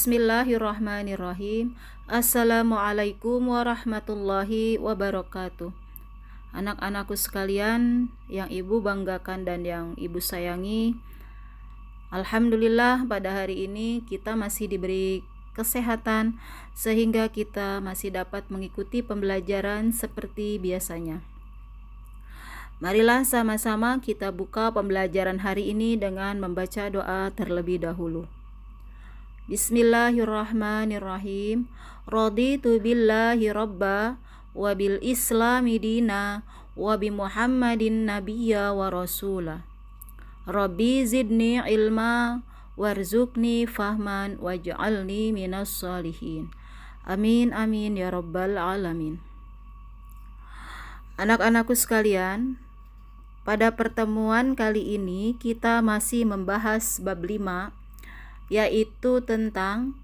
Bismillahirrahmanirrahim. Assalamualaikum warahmatullahi wabarakatuh. Anak-anakku sekalian yang ibu banggakan dan yang ibu sayangi, alhamdulillah pada hari ini kita masih diberi kesehatan sehingga kita masih dapat mengikuti pembelajaran seperti biasanya. Marilah sama-sama kita buka pembelajaran hari ini dengan membaca doa terlebih dahulu. Bismillahirrahmanirrahim. Raditu billahi rabba wa bil islami dina wa bi Muhammadin nabiyya wa rasula. Rabbi zidni ilma warzuqni fahman waj'alni minas salihin. Amin amin ya rabbal alamin. Anak-anakku sekalian, pada pertemuan kali ini kita masih membahas bab 5, yaitu tentang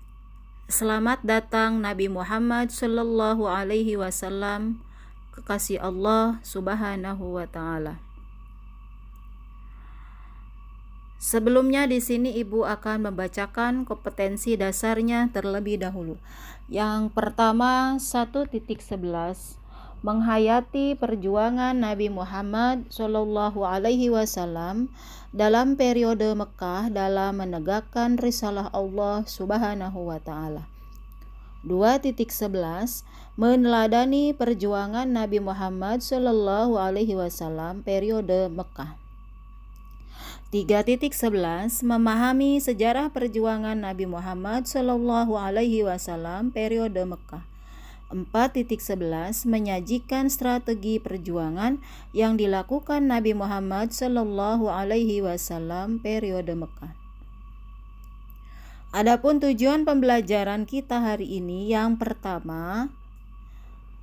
selamat datang Nabi Muhammad sallallahu alaihi wasallam, kekasih Allah Subhanahu wa taala. Sebelumnya di sini ibu akan membacakan kompetensi dasarnya terlebih dahulu. Yang pertama 1.11, menghayati perjuangan Nabi Muhammad sallallahu alaihi wasallam dalam periode Mekah dalam menegakkan risalah Allah Subhanahu wa taala. 2.11, meneladani perjuangan Nabi Muhammad sallallahu alaihi wasallam periode Mekah. 3.11, memahami sejarah perjuangan Nabi Muhammad sallallahu alaihi wasallam periode Mekah. 4.11, menyajikan strategi perjuangan yang dilakukan Nabi Muhammad sallallahu alaihi wasallam periode Mekah. Adapun tujuan pembelajaran kita hari ini, yang pertama,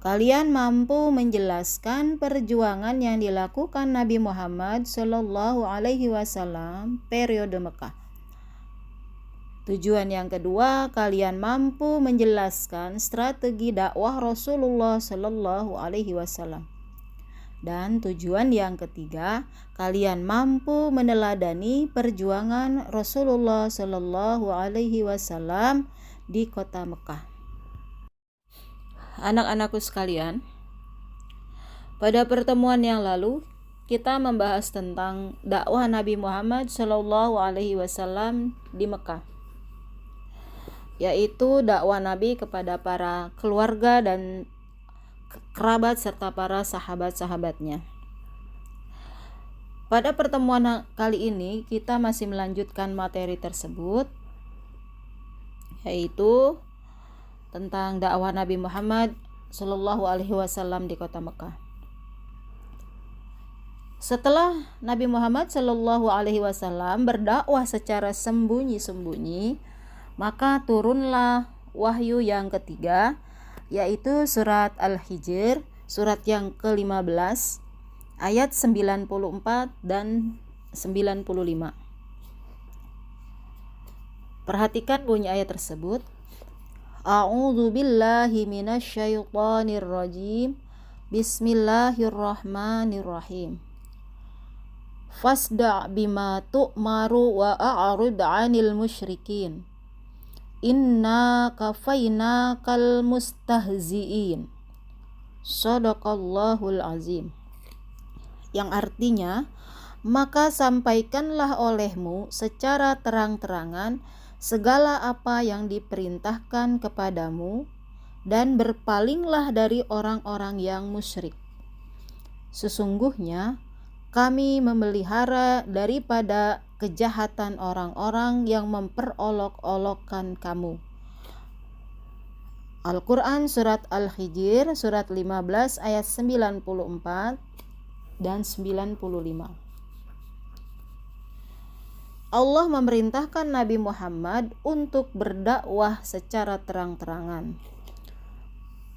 kalian mampu menjelaskan perjuangan yang dilakukan Nabi Muhammad sallallahu alaihi wasallam periode Mekah. Tujuan yang kedua, kalian mampu menjelaskan strategi dakwah Rasulullah sallallahu alaihi wasallam. Dan tujuan yang ketiga, kalian mampu meneladani perjuangan Rasulullah sallallahu alaihi wasallam di kota Mekah. Anak-anakku sekalian, pada pertemuan yang lalu kita membahas tentang dakwah Nabi Muhammad sallallahu alaihi wasallam di Mekah, yaitu dakwah Nabi kepada para keluarga dan kerabat serta para sahabat-sahabatnya. Pada pertemuan kali ini kita masih melanjutkan materi tersebut, yaitu tentang dakwah Nabi Muhammad sallallahu alaihi wasallam di kota Mekah. Setelah Nabi Muhammad sallallahu alaihi wasallam berdakwah secara sembunyi-sembunyi, maka turunlah wahyu yang ketiga, yaitu surat Al-Hijr, surat yang ke-15, ayat 94 dan 95. Perhatikan bunyi ayat tersebut. A'udzu billahi minasyaitonir rajim. Bismillahirrahmanirrahim. Fasda' bima tu'maru wa a'rid 'anil musyrikin. Inna kafaina kal mustahzi'in. Shadaqallahul azim. Yang artinya, maka sampaikanlah olehmu secara terang-terangan segala apa yang diperintahkan kepadamu dan berpalinglah dari orang-orang yang musyrik. Sesungguhnya kami memelihara daripada kejahatan orang-orang yang memperolok-olokkan kamu. Al-Quran surat Al-Hijr surat 15 ayat 94 dan 95. Allah memerintahkan Nabi Muhammad untuk berdakwah secara terang-terangan.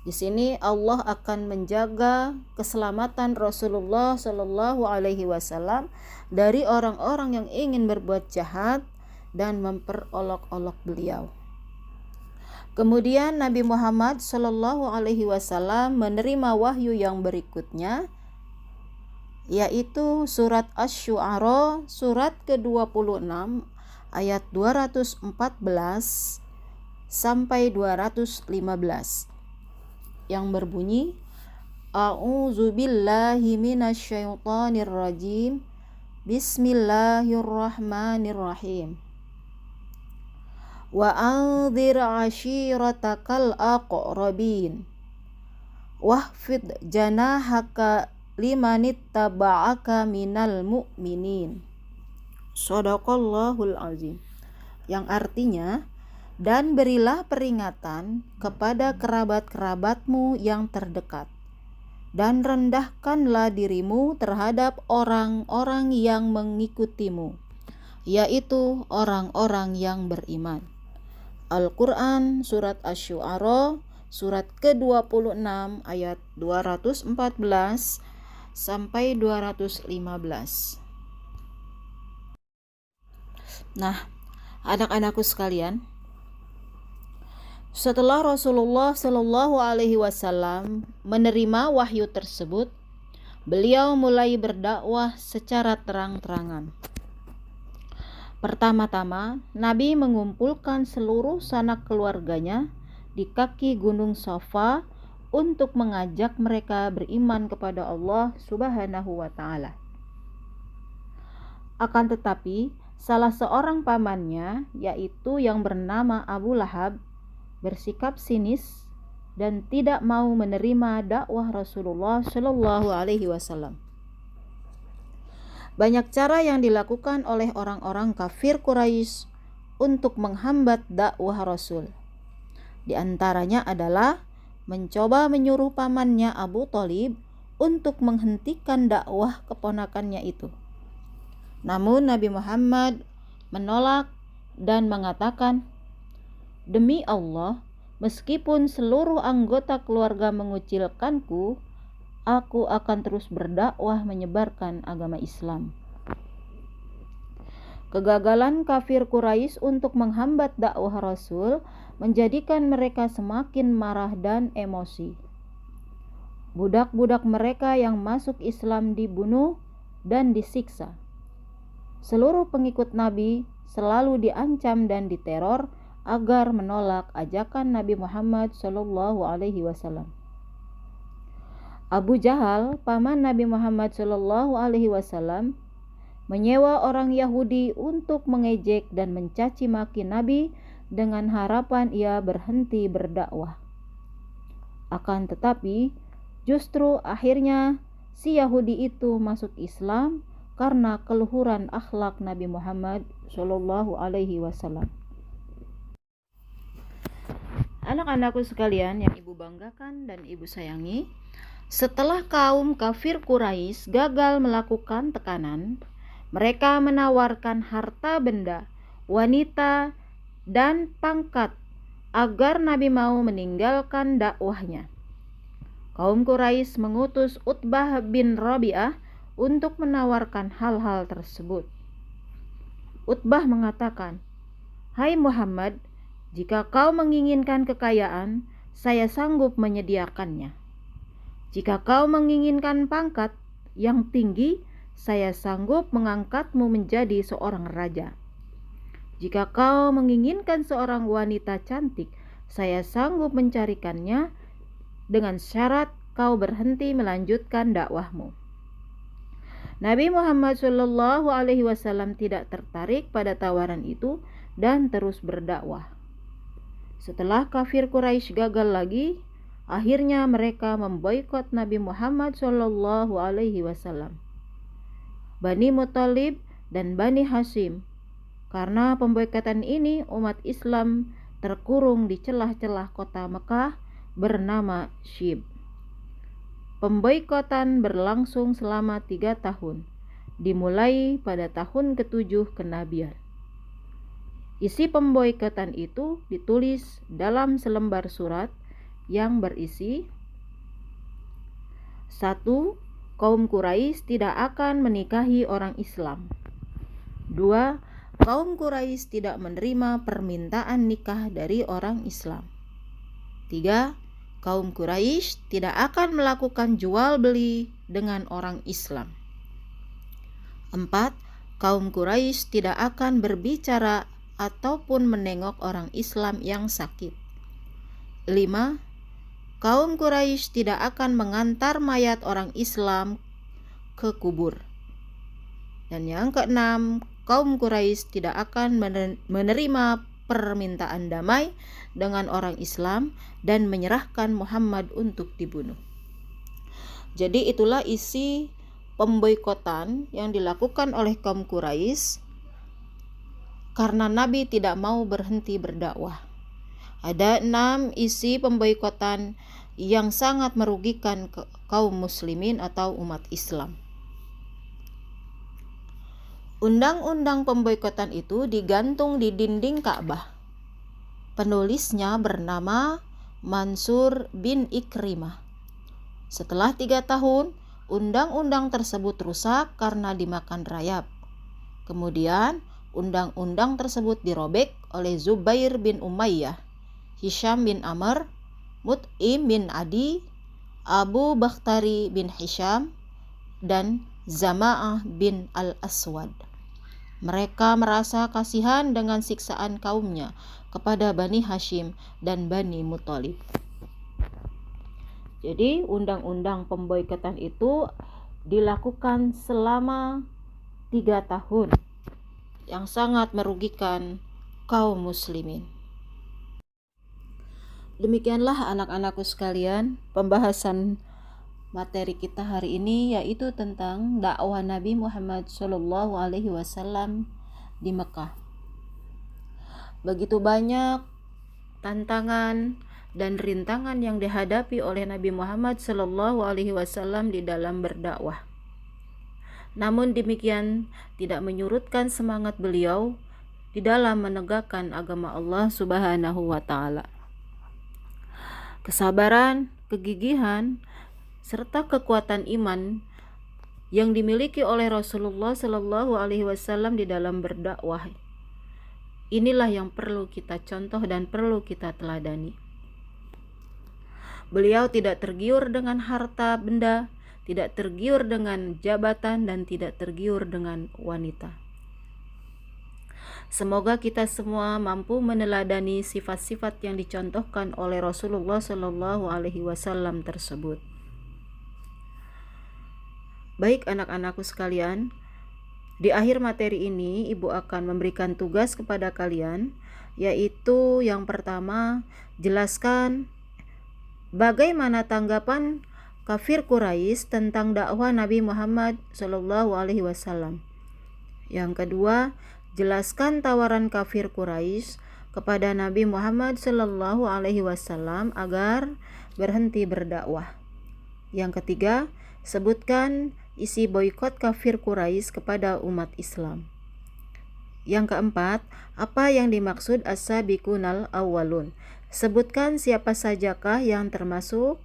Di sini Allah akan menjaga keselamatan Rasulullah sallallahu alaihi wasallam dari orang-orang yang ingin berbuat jahat dan memperolok-olok beliau. Kemudian Nabi Muhammad sallallahu alaihi wasallam menerima wahyu yang berikutnya, yaitu surat Asy-Syu'ara surat ke-26 ayat 214 sampai 215 yang berbunyi A'udzubillahi minasyaitonirrajim. Bismillahirrahmanirrahim. Wa anzir ashiratakal aqrabin. Wahfid janahaka limanittaba'aka minal mu'minin. Shadaqallahul azim. Yang artinya, dan berilah peringatan kepada kerabat-kerabatmu yang terdekat, dan rendahkanlah dirimu terhadap orang-orang yang mengikutimu, yaitu orang-orang yang beriman. Al-Quran Surat Asy-Syu'ara surat ke-26 ayat 214 sampai 215. Nah, anak-anakku sekalian, setelah Rasulullah Shallallahu Alaihi Wasallam menerima wahyu tersebut, beliau mulai berdakwah secara terang-terangan. Pertama-tama, Nabi mengumpulkan seluruh sanak keluarganya di kaki Gunung Safa untuk mengajak mereka beriman kepada Allah Subhanahu wa Ta'ala. Akan tetapi, salah seorang pamannya, yaitu yang bernama Abu Lahab, bersikap sinis dan tidak mau menerima dakwah Rasulullah Shallallahu Alaihi Wasallam. Banyak cara yang dilakukan oleh orang-orang kafir Quraisy untuk menghambat dakwah Rasul. Di antaranya adalah mencoba menyuruh pamannya Abu Thalib untuk menghentikan dakwah keponakannya itu. Namun Nabi Muhammad menolak dan mengatakan, "Demi Allah, meskipun seluruh anggota keluarga mengucilkanku, aku akan terus berdakwah menyebarkan agama Islam." Kegagalan kafir Quraisy untuk menghambat dakwah Rasul menjadikan mereka semakin marah dan emosi. Budak-budak mereka yang masuk Islam dibunuh dan disiksa. Seluruh pengikut Nabi selalu diancam dan diteror agar menolak ajakan Nabi Muhammad Shallallahu Alaihi Wasallam. Abu Jahal, paman Nabi Muhammad Shallallahu Alaihi Wasallam, menyewa orang Yahudi untuk mengejek dan mencaci maki Nabi dengan harapan ia berhenti berdakwah. Akan tetapi, justru akhirnya si Yahudi itu masuk Islam karena keluhuran akhlak Nabi Muhammad Shallallahu Alaihi Wasallam. Anak-anakku sekalian yang ibu banggakan dan ibu sayangi, setelah kaum kafir Quraisy gagal melakukan tekanan, mereka menawarkan harta benda, wanita, dan pangkat agar Nabi mau meninggalkan dakwahnya. Kaum Quraisy mengutus Utbah bin Rabi'ah untuk menawarkan hal-hal tersebut. Utbah mengatakan, "Hai Muhammad, jika kau menginginkan kekayaan, saya sanggup menyediakannya. Jika kau menginginkan pangkat yang tinggi, saya sanggup mengangkatmu menjadi seorang raja. Jika kau menginginkan seorang wanita cantik, saya sanggup mencarikannya dengan syarat kau berhenti melanjutkan dakwahmu." Nabi Muhammad Shallallahu Alaihi Wasallam tidak tertarik pada tawaran itu dan terus berdakwah. Setelah kafir Quraisy gagal lagi, akhirnya mereka memboikot Nabi Muhammad Shallallahu Alaihi Wasallam, Bani Muthalib dan Bani Hashim. Karena pemboikotan ini, umat Islam terkurung di celah-celah kota Mekah bernama Shib. Pemboikotan berlangsung selama 3 tahun, dimulai pada tahun ke-7 kenabian. Isi pemboikotan itu ditulis dalam selembar surat yang berisi: 1. Kaum Quraisy tidak akan menikahi orang Islam. 2. Kaum Quraisy tidak menerima permintaan nikah dari orang Islam. 3. Kaum Quraisy tidak akan melakukan jual beli dengan orang Islam. 4. Kaum Quraisy tidak akan berbicara ataupun menengok orang Islam yang sakit. 5. Kaum Quraisy tidak akan mengantar mayat orang Islam ke kubur. Dan yang keenam, kaum Quraisy tidak akan menerima permintaan damai dengan orang Islam dan menyerahkan Muhammad untuk dibunuh. Jadi itulah isi pemboikotan yang dilakukan oleh kaum Quraisy karena Nabi tidak mau berhenti berdakwah. Ada 6 isi pemboikotan yang sangat merugikan kaum muslimin atau umat Islam. Undang-undang pemboikotan itu digantung di dinding Ka'bah. Penulisnya bernama Mansur bin Ikrimah. Setelah 3 tahun, undang-undang tersebut rusak karena dimakan rayap. Kemudian, undang-undang tersebut dirobek oleh Zubair bin Umayyah, Hisham bin Amr, Mut'im bin Adi, Abu Bakhtari bin Hisham, dan Zama'ah bin Al-Aswad. Mereka merasa kasihan dengan siksaan kaumnya kepada Bani Hashim dan Bani Muthalib. Jadi undang-undang pemboikotan itu dilakukan selama 3 tahun yang sangat merugikan kaum muslimin. Demikianlah anak-anakku sekalian, pembahasan materi kita hari ini yaitu tentang dakwah Nabi Muhammad SAW di Mekah. Begitu banyak tantangan dan rintangan yang dihadapi oleh Nabi Muhammad SAW di dalam berdakwah. Namun demikian tidak menyurutkan semangat beliau di dalam menegakkan agama Allah Subhanahu wa taala. Kesabaran, kegigihan, serta kekuatan iman yang dimiliki oleh Rasulullah SAW di dalam berdakwah. Inilah yang perlu kita contoh dan perlu kita teladani. Beliau tidak tergiur dengan harta benda, tidak tergiur dengan jabatan, dan tidak tergiur dengan wanita. Semoga kita semua mampu meneladani sifat-sifat yang dicontohkan oleh Rasulullah SAW tersebut. Baik anak-anakku sekalian, di akhir materi ini Ibu akan memberikan tugas kepada kalian, yaitu yang pertama, jelaskan bagaimana tanggapan kafir Quraisy tentang dakwah Nabi Muhammad SAW. Yang kedua, jelaskan tawaran kafir Quraisy kepada Nabi Muhammad SAW agar berhenti berdakwah. Yang ketiga, sebutkan isi boikot kafir Quraisy kepada umat Islam. Yang keempat, apa yang dimaksud as-sabiqunal awwalun? Sebutkan siapa sajakah yang termasuk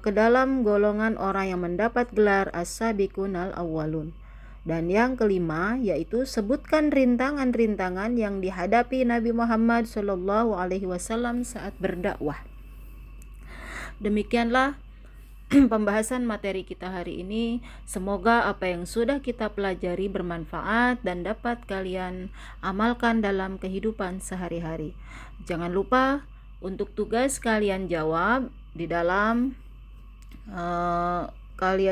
ke dalam golongan orang yang mendapat gelar as-sabiqunal awwalun. Dan yang kelima, yaitu sebutkan rintangan-rintangan yang dihadapi Nabi Muhammad SAW saat berdakwah. Demikianlah pembahasan materi kita hari ini. Semoga apa yang sudah kita pelajari bermanfaat dan dapat kalian amalkan dalam kehidupan sehari-hari. Jangan lupa untuk tugas kalian jawab di dalam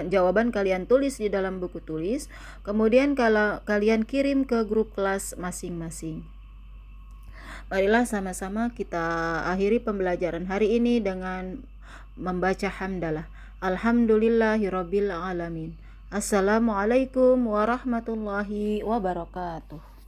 jawaban kalian tulis di dalam buku tulis, kemudian kalau kalian kirim ke grup kelas masing-masing. Marilah sama-sama kita akhiri pembelajaran hari ini dengan membaca hamdalah. Alhamdulillahirabbil alamin. Assalamualaikum warahmatullahi wabarakatuh.